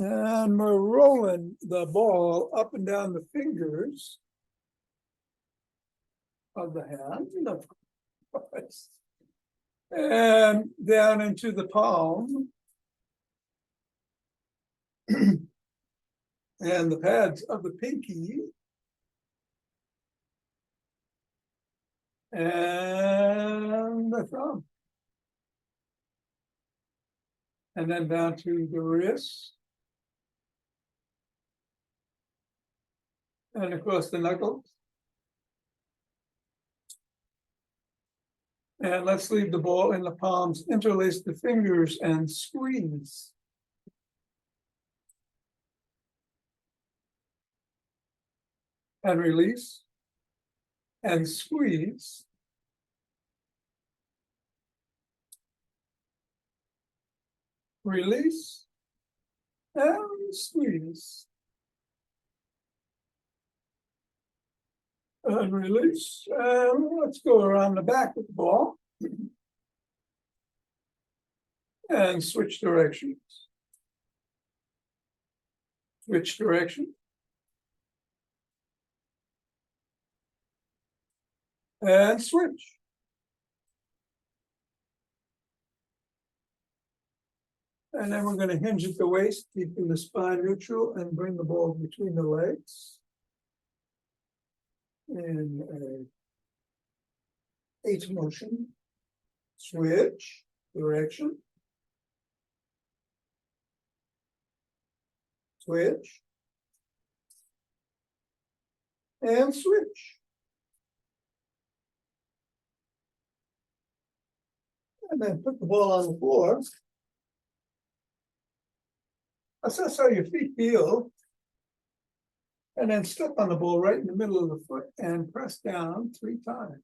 And we're rolling the ball up and down the fingers of the hand, of course, and down into the palm. And the pads of the pinky. And the thumb. And then down to the wrist. And across the knuckles. And let's leave the ball in the palms, interlace the fingers and squeeze. And release. And squeeze. Release. And squeeze. And release. And let's go around the back of the ball. And switch directions. Switch direction. And switch. And then we're going to hinge at the waist, keeping the spine neutral, and bring the ball between the legs. In a H motion. Switch direction. Switch. And switch. And then put the ball on the floor. Assess how your feet feel. And then step on the ball right in the middle of the foot and press down 3 times.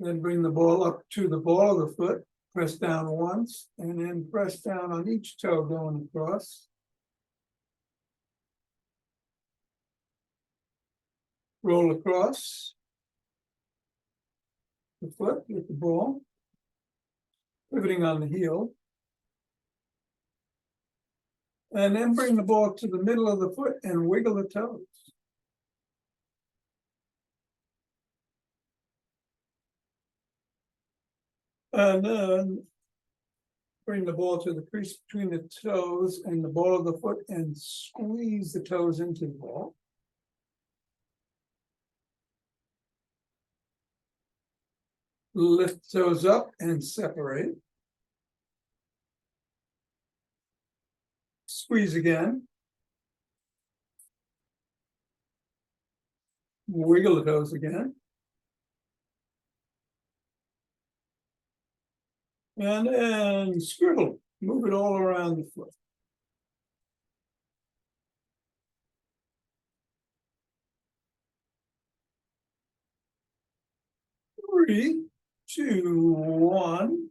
Then bring the ball up to the ball of the foot, press down once, and then press down on each toe going across. Roll across the foot with the ball, pivoting on the heel. And then bring the ball to the middle of the foot and wiggle the toes. And then bring the ball to the crease between the toes and the ball of the foot and squeeze the toes into the ball. Lift the toes up and separate. Squeeze again. Wiggle the toes again. And then scribble. Move it all around the foot. Three, two, one.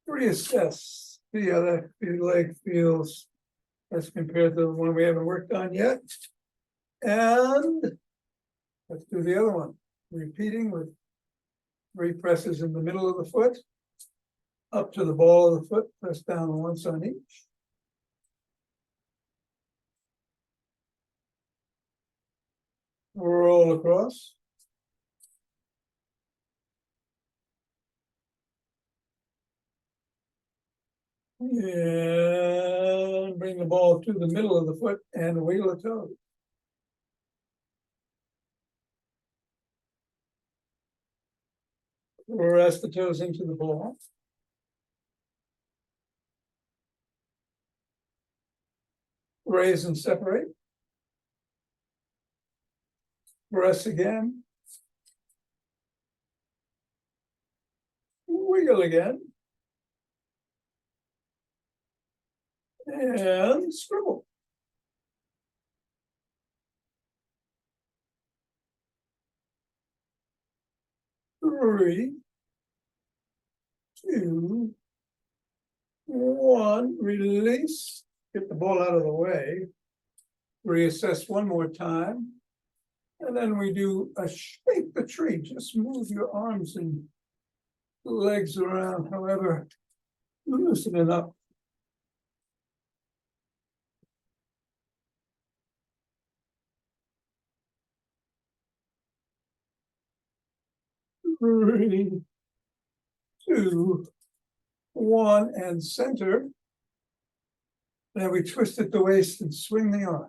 Reassess. See how that leg feels as compared to the one we haven't worked on yet. And let's do the other one. Repeating with 3 presses in the middle of the foot. Up to the ball of the foot, press down once on each. Roll across. And bring the ball to the middle of the foot and wiggle the toes. Rest the toes into the ball. Raise and separate. Press again. Wiggle again. And scribble. Three, two, one. Release. Get the ball out of the way. Reassess one more time. And then we do a shape the tree. Just move your arms and legs around, however, loosen it up 3, 2, 1, and center. Then we twist at the waist and swing the arm.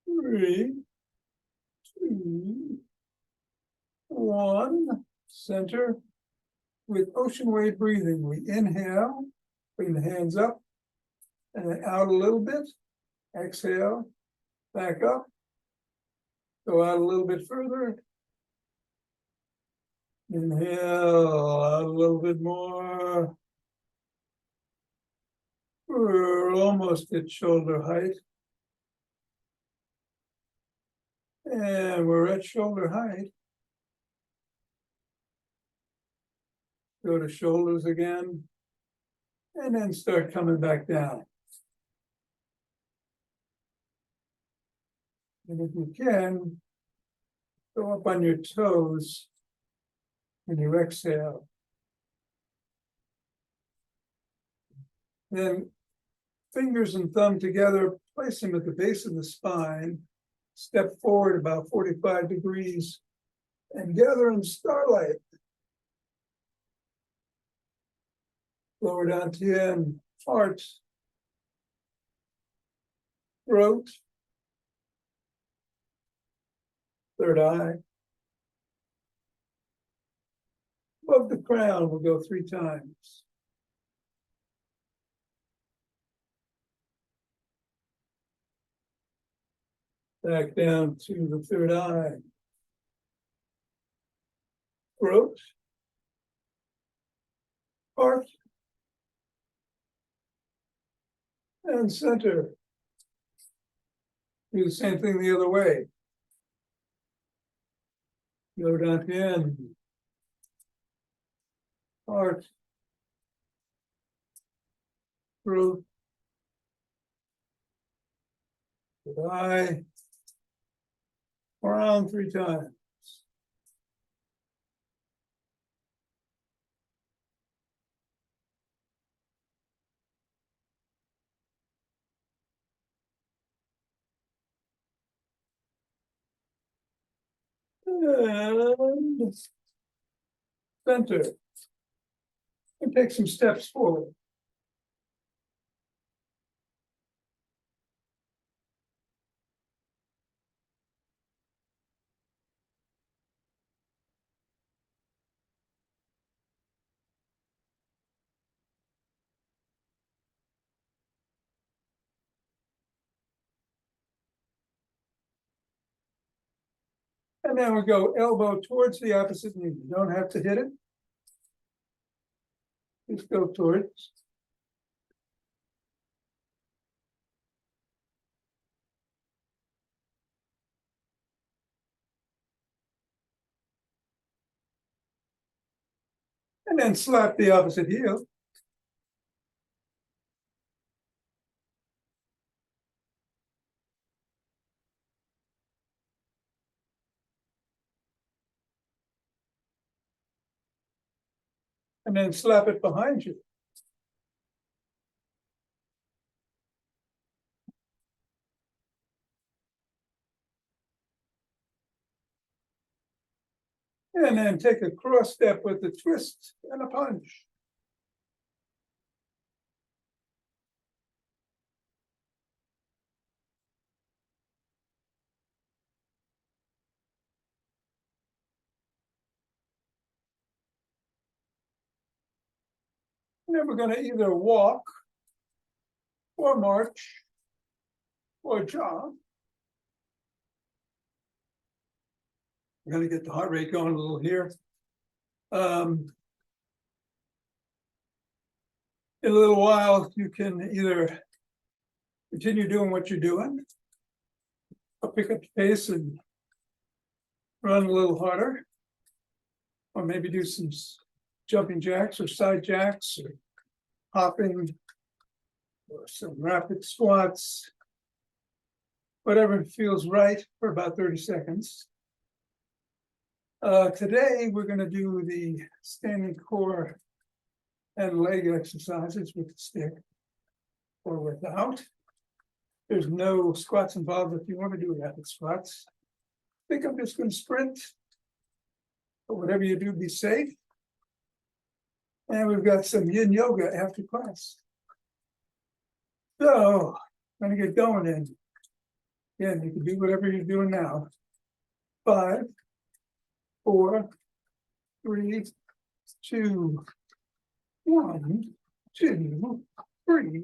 3, 2, 1, center. With ocean wave breathing, we inhale, bring the hands up, and then out a little bit. Exhale, back up, go out a little bit further. Inhale, out a little bit more. We're almost at shoulder height. And we're at shoulder height. Go to shoulders again, and then start coming back down. And if you can, go up on your toes when you exhale. Then fingers and thumb together, place them at the base of the spine, step forward about 45 degrees, and gather in starlight. Lower down chin, heart, throat, third eye. Above the crown, we'll go 3 times. Back down to the third eye. Throat, heart, and center. Do the same thing the other way. Go down to end. Heart, throat, third eye, around 3 times. And center. And take some steps forward. And then we go elbow towards the opposite knee. You don't have to hit it. Just go towards. And then slap the opposite heel. And then slap it behind you. And then take a cross step with a twist and a punch. And then we're going to either walk or march or jog. We're going to get the heart rate going a little here. In a little while, you can either continue doing what you're doing, or pick up the pace and run a little harder, or maybe do some jumping jacks or side jacks or hopping or some rapid squats, whatever feels right for about 30 seconds. Today, we're gonna do the standing core and leg exercises with the stick or without. There's no squats involved if you want to do rapid squats. I think I'm just gonna sprint. But whatever you do, be safe. And we've got some yin yoga after class. So, I'm gonna get going in. Again, you can do whatever you're doing now. 5, 4, 3, 2, 1, 2, 3.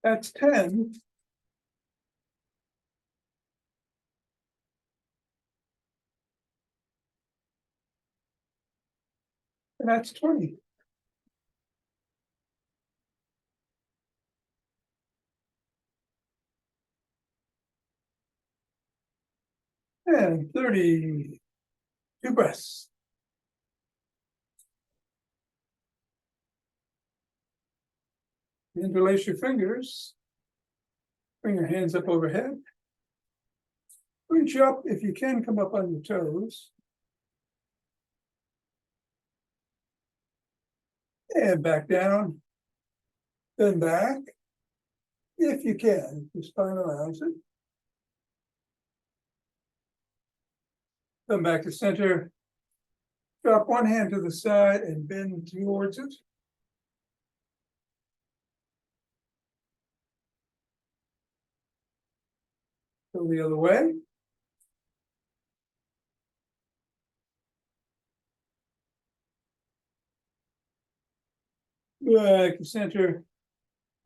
That's 10. And that's 20. And 30. 2 breaths. Interlace your fingers. Bring your hands up overhead. Reach up. If you can, come up on your toes. And back down. Then back. If you can, your spine allows it. Come back to center. Drop one hand to the side and bend towards it. Go the other way. Back to center.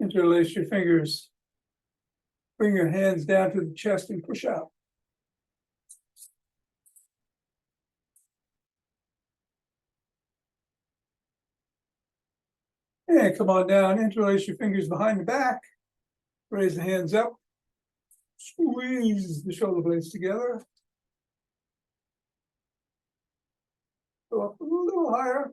Interlace your fingers. Bring your hands down to the chest and push out. And come on down, interlace your fingers behind the back. Raise the hands up. Squeeze the shoulder blades together. Go up a little higher.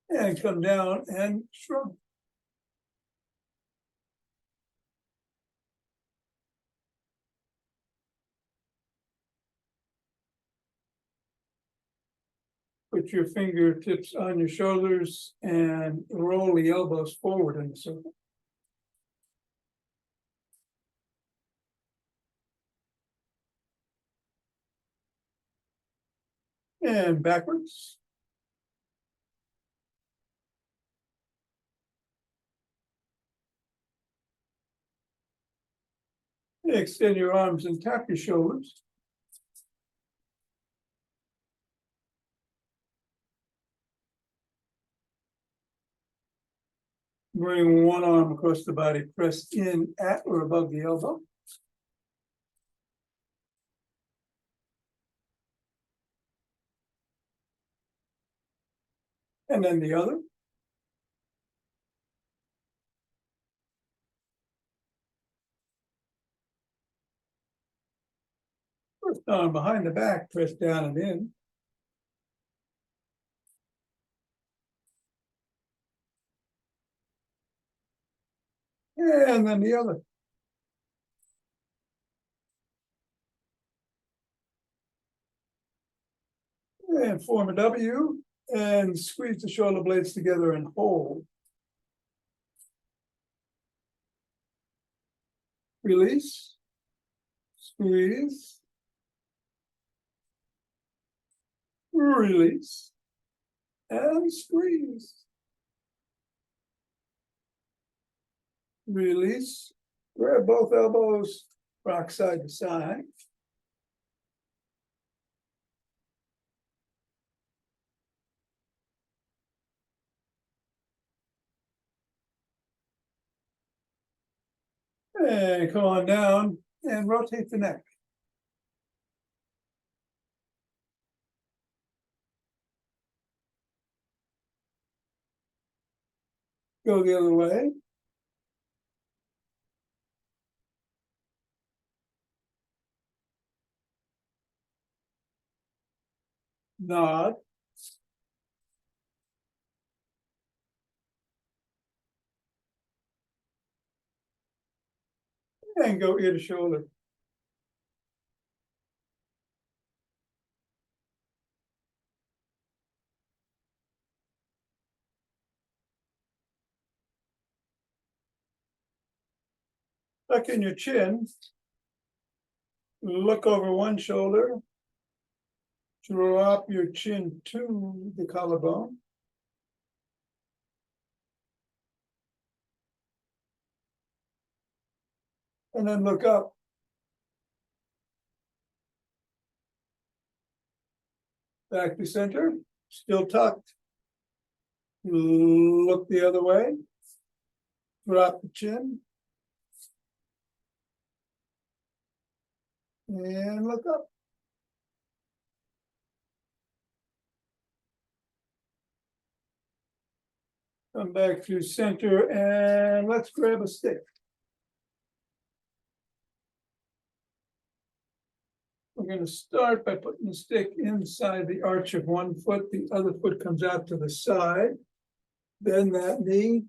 And come down and shrug. Put your fingertips on your shoulders and roll the elbows forward in a circle. And backwards. Extend your arms and tap your shoulders. Bring one arm across the body, pressed in at or above the elbow. And then the other. First arm behind the back, pressed down and in. And then the other. And form a W and squeeze the shoulder blades together and hold. Release. Squeeze. Release. And squeeze. Release. Grab both elbows, rock side to side. And come on down and rotate the neck. Go the other way. Nod. and go ear to shoulder. Tuck in your chin. Look over one shoulder. Drop your chin to the collarbone. And then look up. Back to center, still tucked. Look the other way. Drop the chin. And look up. Come back to center and let's grab a stick. We're going to start by putting the stick inside the arch of one foot. The other foot comes out to the side. Bend that knee.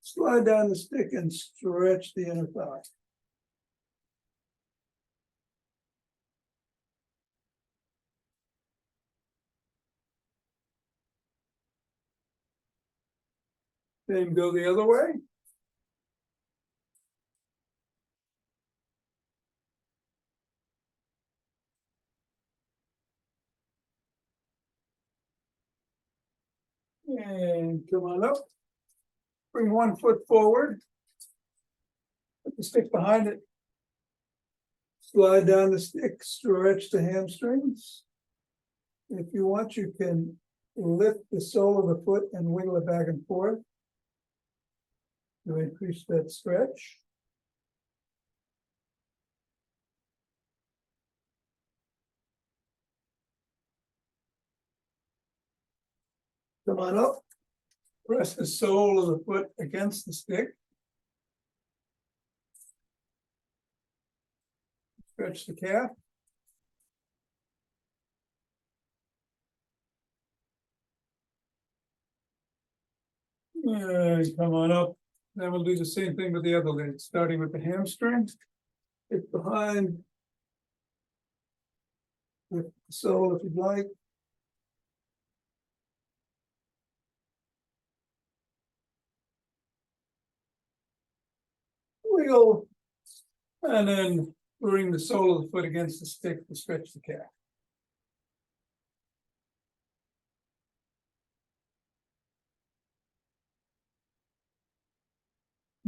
Slide down the stick and stretch the inner thigh. Then go the other way. And come on up. Bring one foot forward. Put the stick behind it. Slide down the stick, stretch the hamstrings. If you want, you can lift the sole of the foot and wiggle it back and forth to increase that stretch. Come on up. Press the sole of the foot against the stick. Stretch the calf. And come on up. Then we'll do the same thing with the other leg, starting with the hamstring. It's behind the sole if you'd like. Wiggle. And then bring the sole of the foot against the stick to stretch the calf.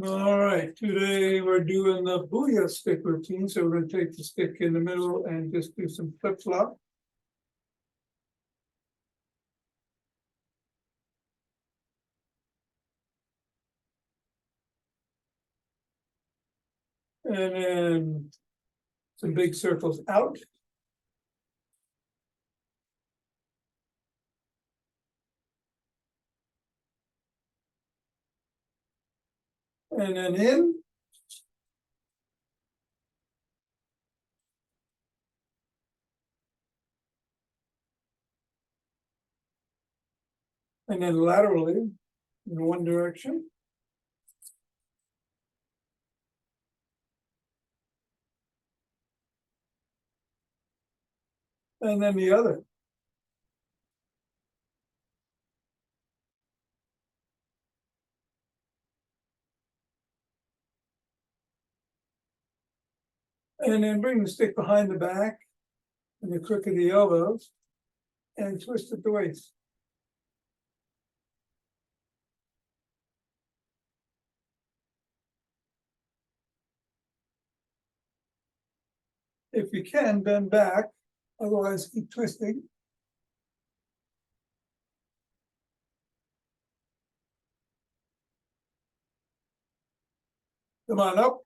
All right, today we're doing the Booyah stick routine. So we're going to take the stick in the middle and just do some flip flop. And then some big circles out. And then in. And then laterally in one direction. And then the other. And then bring the stick behind the back and the crook of the elbows and twist at the waist. If you can, bend back, otherwise keep twisting. Come on up,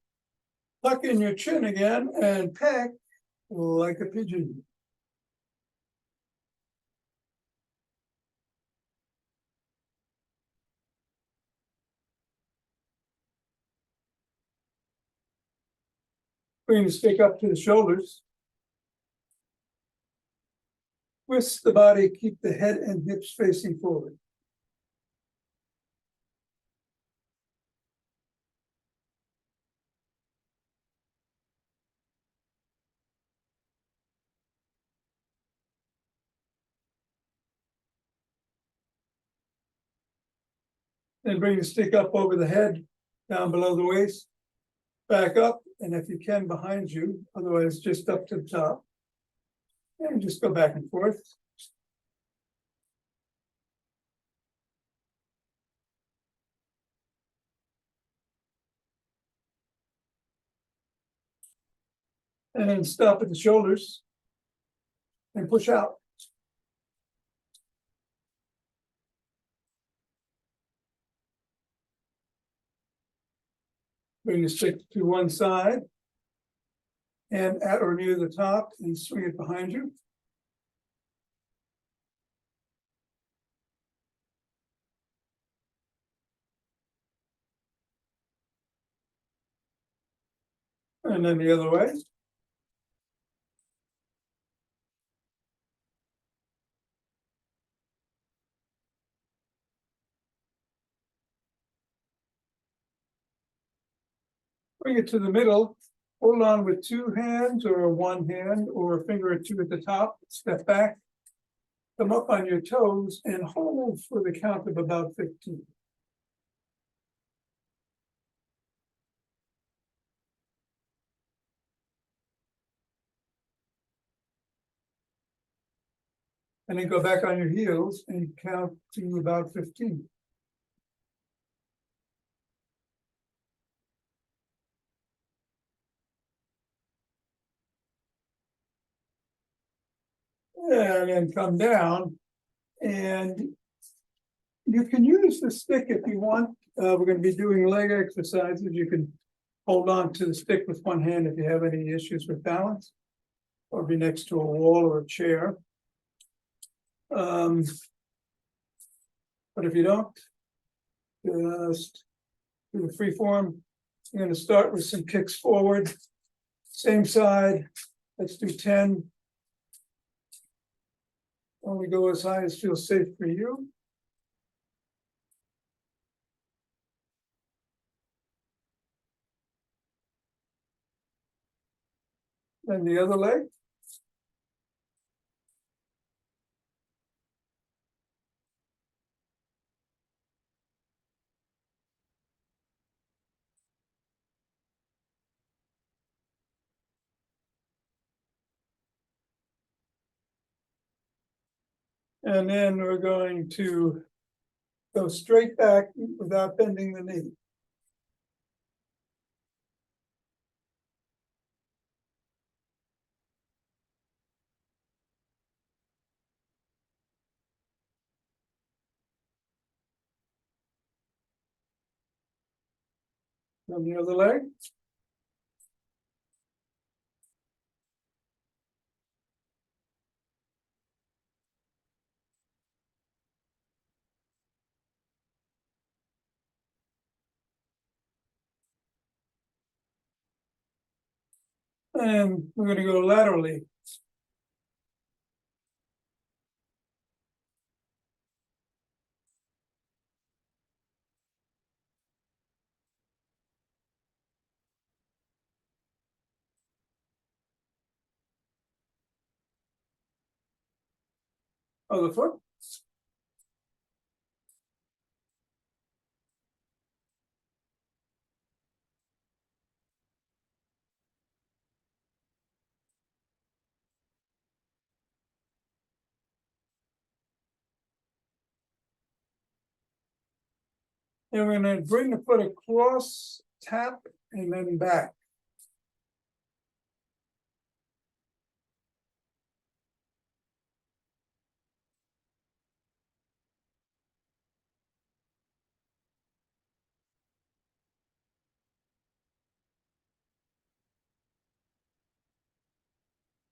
tuck in your chin again and peck like a pigeon. Bring the stick up to the shoulders. Twist the body, keep the head and hips facing forward. Then bring the stick up over the head, down below the waist, back up, and if you can, behind you, otherwise just up to the top. And just go back and forth. And then stop at the shoulders and push out. Bring the stick to one side and at or near the top and swing it behind you. And then the other way. Bring it to the middle, hold on with two hands or one hand or a finger or two at the top, step back, come up on your toes and hold for the count of about 15. And then go back on your heels and count to about 15. And then come down, and you can use the stick if you want. We're going to be doing leg exercises. You can hold on to the stick with one hand if you have any issues with balance, or be next to a wall or a chair. But if you don't, just do the free form. I'm going to start with some kicks forward, same side. Let's do 10. Only go as high as feels safe for you. Then the other leg. And then we're going to go straight back without bending the knee. Then the other leg. And we're going to go laterally. Other foot. And we're going to bring the foot across, tap, and then back.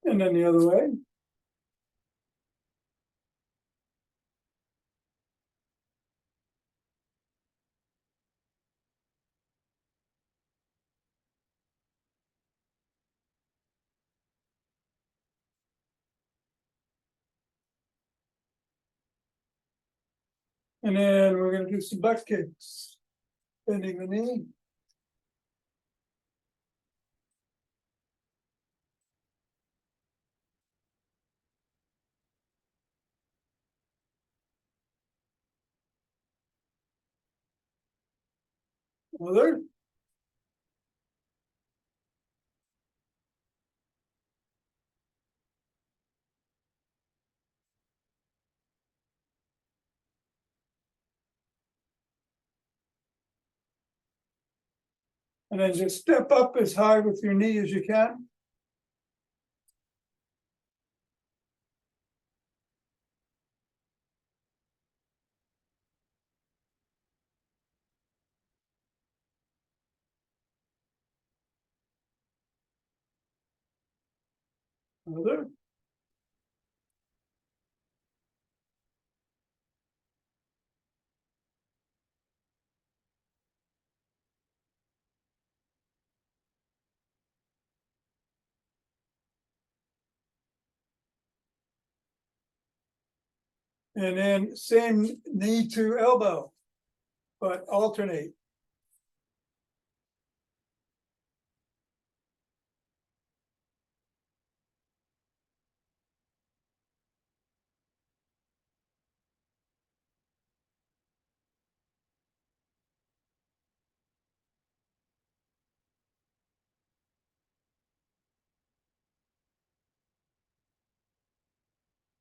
And then the other way. And then we're going to do some butt kicks. Bending the knee. Other. And then just step up as high with your knee as you can. Other. And then same knee to elbow, but alternate.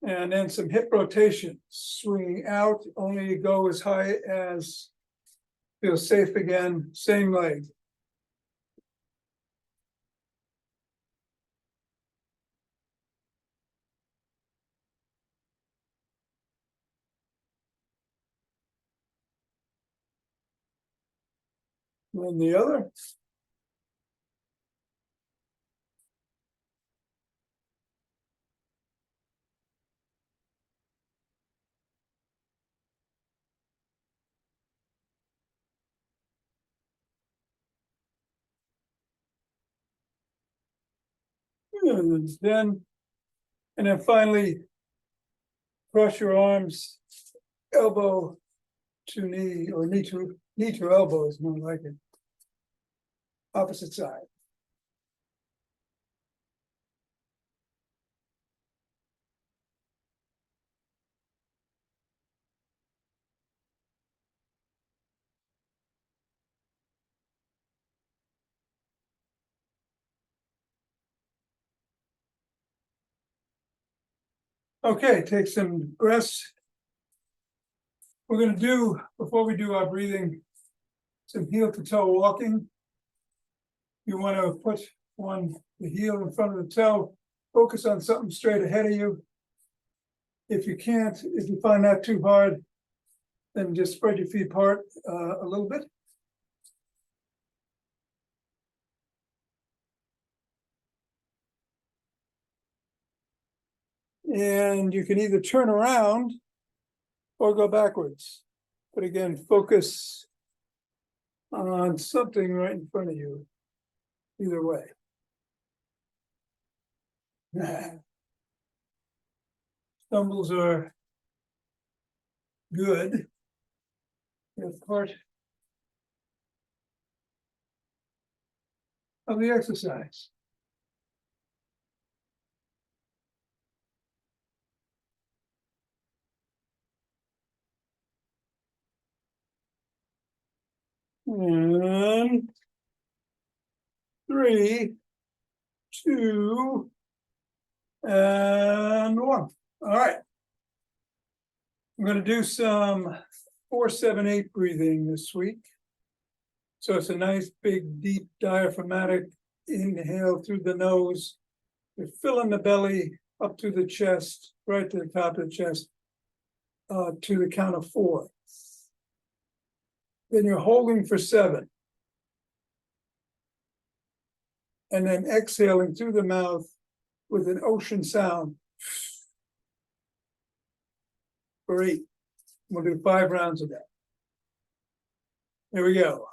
And then some hip rotation, swinging out, only go as high as feels safe again, same leg. And the other. And then finally, cross your arms, elbow to knee, or knee to elbow is more like it. Opposite side. Okay, take some breaths. We're gonna do, before we do our breathing, some heel to toe walking. You want to put the heel in front of the toe, focus on something straight ahead of you. If you can't, if you find that too hard, then just spread your feet apart a little bit. And you can either turn around or go backwards. But again, focus on something right in front of you, either way. Stumbles are good. They're part of the exercise. And 3, 2, and 1. All right. I'm going to do some 4-7-8 breathing this week. So it's a nice, big, deep diaphragmatic inhale through the nose. You're filling the belly up to the chest, right to the top of the chest, to the count of 4. Then you're holding for 7. And then exhaling through the mouth with an ocean sound for 8. We'll do 5 rounds of that. Here we go.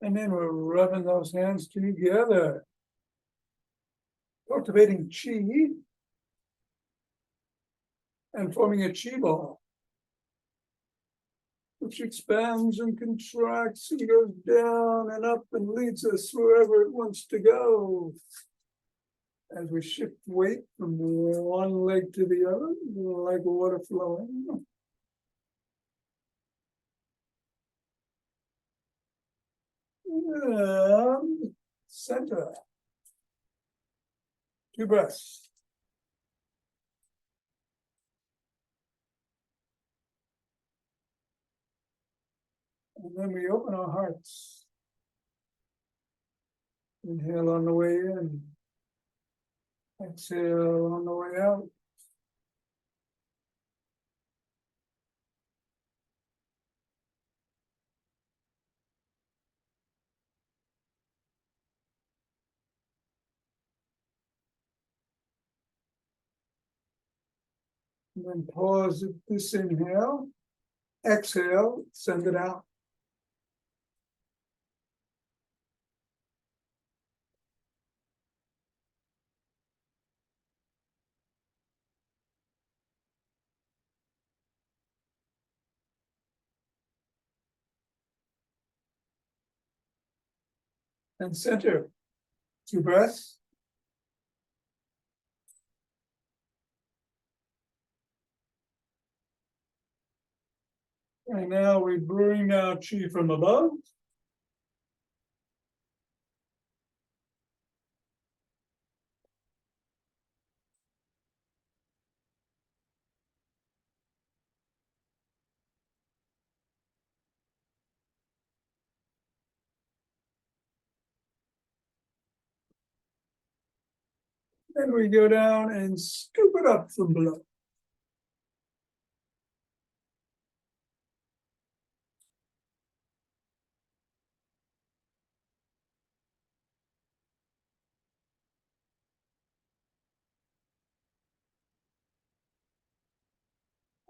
And then we're rubbing those hands together. Cultivating chi. And forming a chi ball. Which expands and contracts and goes down and up and leads us wherever it wants to go. As we shift weight from one leg to the other, like water flowing. And center. 2 breaths. And then we open our hearts. Inhale on the way in. Exhale on the way out. And then pause at this inhale. Exhale, send it out. And center. 2 breaths. And now we bring out chi from above. Then we go down and scoop it up from below.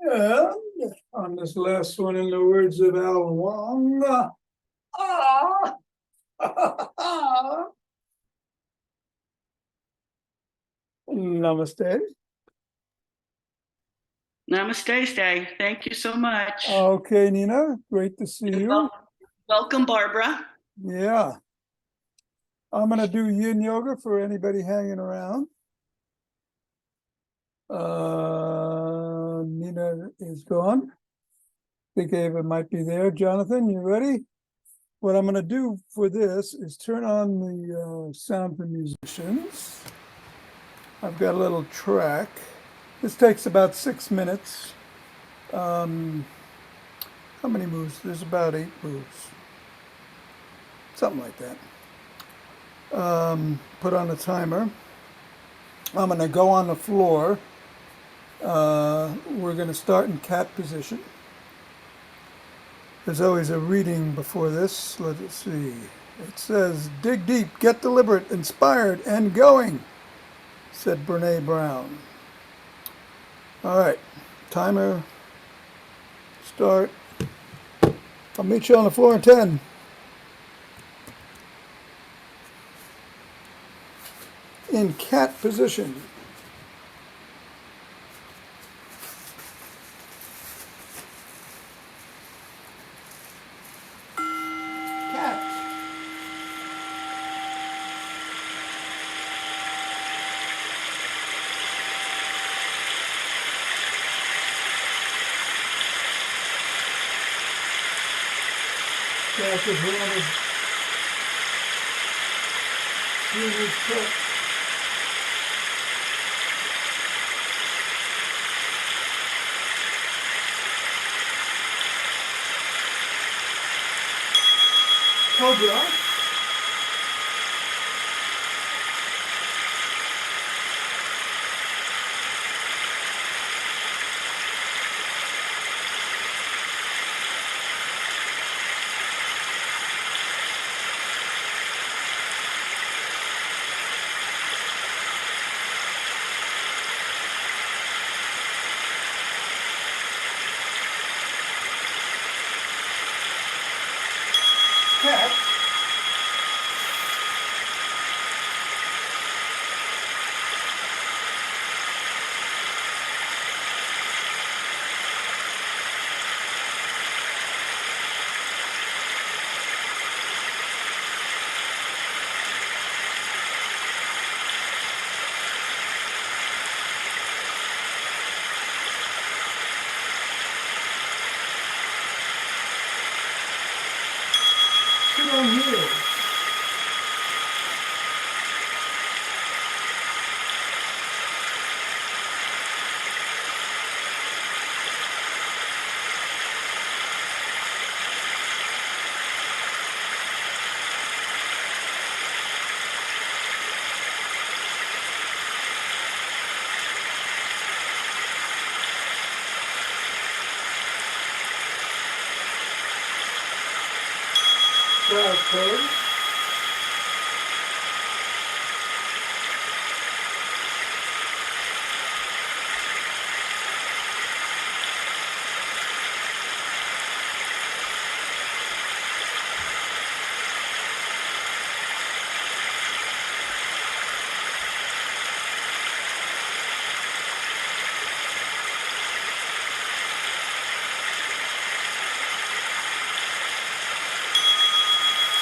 And on this last one, in the words of Al Wong, namaste. Namaste, Stay. Thank you so much. Okay, Nina, great to see you. Welcome, Barbara. Yeah. I'm going to do yin yoga for anybody hanging around. Nina is gone. I think Ava might be there. Jonathan, you ready? What I'm going to do for this is turn on the sound for musicians. I've got a little track. This takes about 6 minutes. How many moves? There's about 8 moves. Something like that. Put on a timer. I'm going to go on the floor. We're going to start in cat position. There's always a reading before this. Let's see. It says, dig deep, get deliberate, inspired, and going, said Brene Brown. All right, timer, start. I'll meet you on the floor in 10. In cat position. Cat is wanted. Junior's cut. Cobra. pose.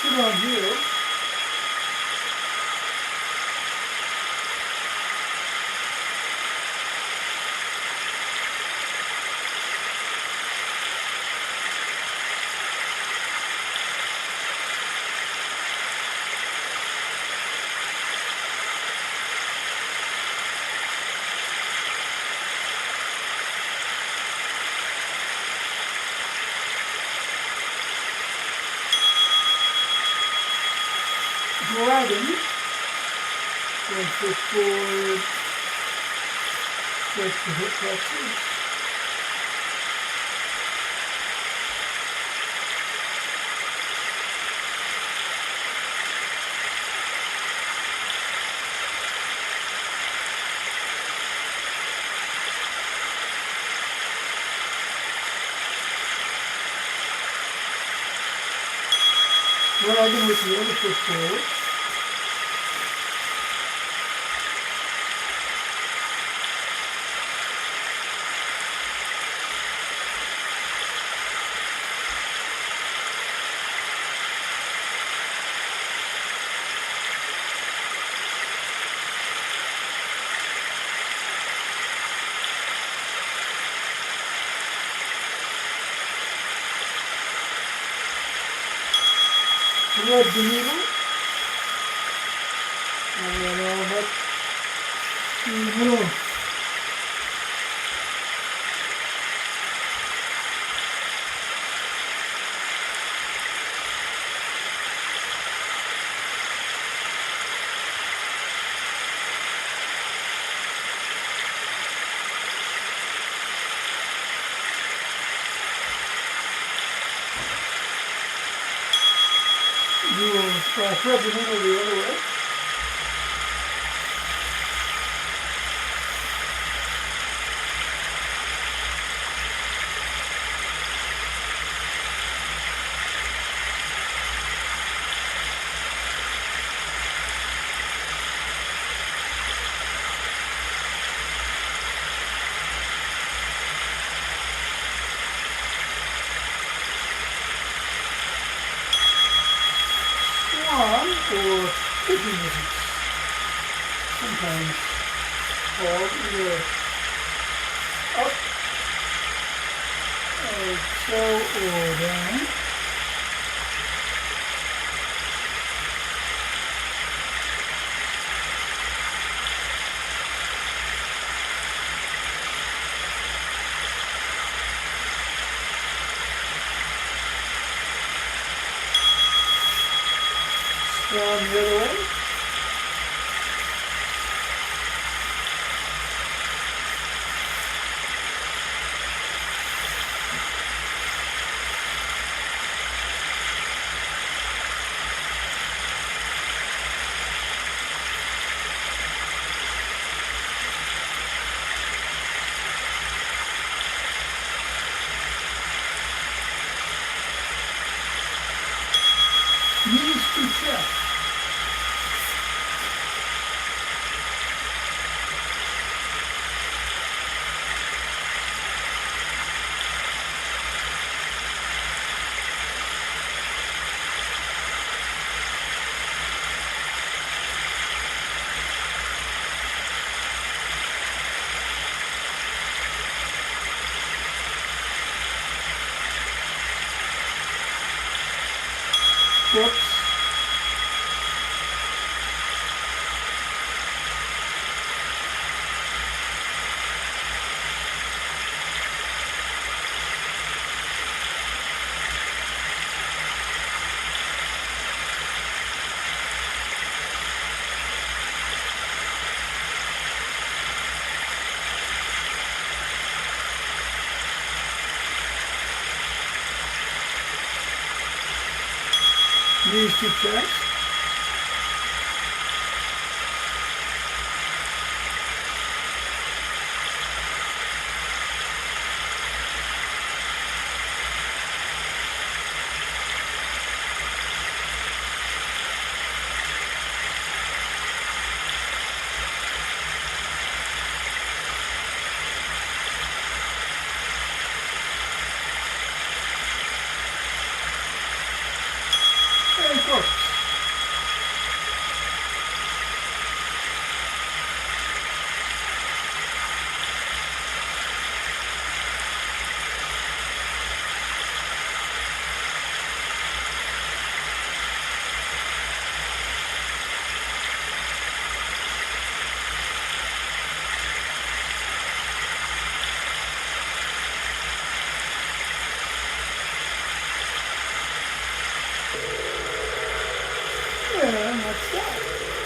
Sit on here. Dragon, 1 foot forward, stretch the hip flexors. Dragon with the other foot forward. Thread the needle, and arm up to the middle. You will thread the needle the other way. Or pigeon movements, sometimes called either up, like so, or down. Down the other way. Knees to chest. Whoops. Knees Please keep track. And focus. And that's that.